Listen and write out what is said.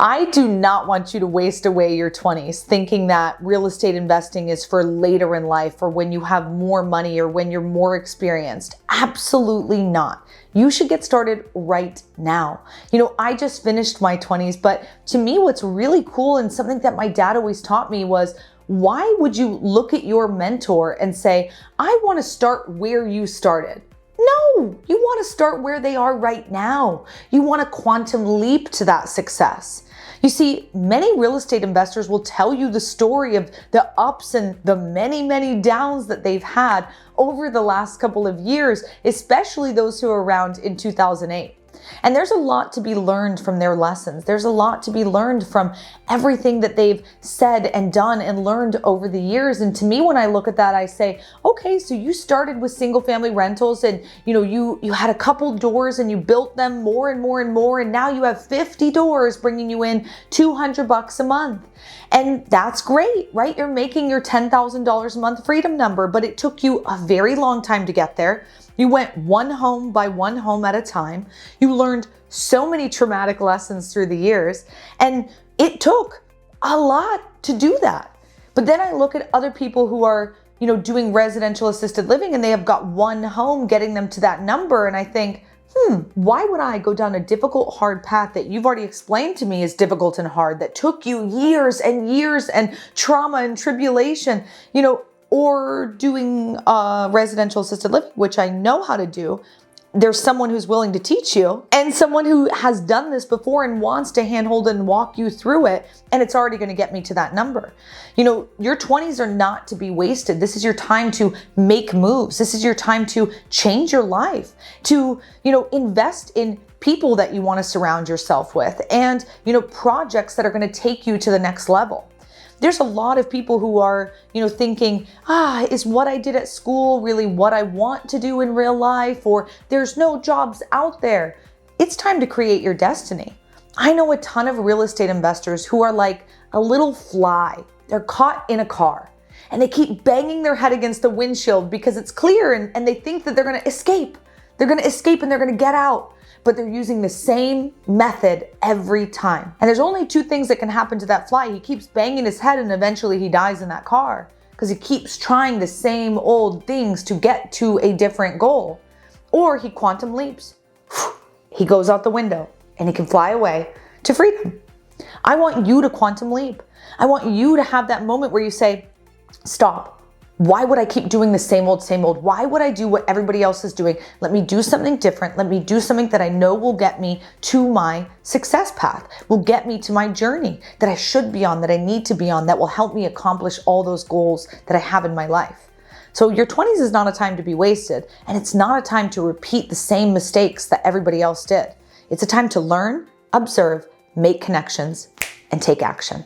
I do not want you to waste away your 20s thinking that real estate investing is for later in life or when you have more money or when you're more experienced. Absolutely not. You should get started right now. I just finished my 20s, but to me, what's really cool and something that my dad always taught me was, why would you look at your mentor and say, I want to start where you started? No, you want to start where they are right now. You want to quantum leap to that success. You see, many real estate investors will tell you the story of the ups and the many, many downs that they've had over the last couple of years, especially those who are around in 2008. And there's a lot to be learned from their lessons. There's a lot to be learned from everything that they've said and done and learned over the years. And to me, when I look at that, I say, okay, so you started with single family rentals and you had a couple doors and you built them more and more and more. And now you have 50 doors bringing you in $200 a month. And that's great, right? You're making your $10,000 a month freedom number, but it took you a very long time to get there. You went one home by one home at a time. You learned so many traumatic lessons through the years, and it took a lot to do that. But then I look at other people who are, doing residential assisted living and they have got one home getting them to that number. And I think, why would I go down a difficult, hard path that you've already explained to me is difficult and hard, that took you years and years and trauma and tribulation, or doing residential assisted living, which I know how to do. There's someone who's willing to teach you and someone who has done this before and wants to handhold and walk you through it. And it's already going to get me to that number. Your 20s are not to be wasted. This is your time to make moves. This is your time to change your life, to, invest in people that you want to surround yourself with and, projects that are going to take you to the next level. There's a lot of people who are, thinking, is what I did at school really what I want to do in real life? Or there's no jobs out there. It's time to create your destiny. I know a ton of real estate investors who are like a little fly. They're caught in a car and they keep banging their head against the windshield because it's clear and they think that they're going to escape. They're going to escape and they're going to get out. But they're using the same method every time. And there's only two things that can happen to that fly. He keeps banging his head and eventually he dies in that car because he keeps trying the same old things to get to a different goal. Or he quantum leaps. He goes out the window and he can fly away to freedom. I want you to quantum leap. I want you to have that moment where you say, stop. Why would I keep doing the same old, same old? Why would I do what everybody else is doing? Let me do something different. Let me do something that I know will get me to my success path, will get me to my journey that I should be on, that I need to be on, that will help me accomplish all those goals that I have in my life. So your 20s is not a time to be wasted, and it's not a time to repeat the same mistakes that everybody else did. It's a time to learn, observe, make connections, and take action.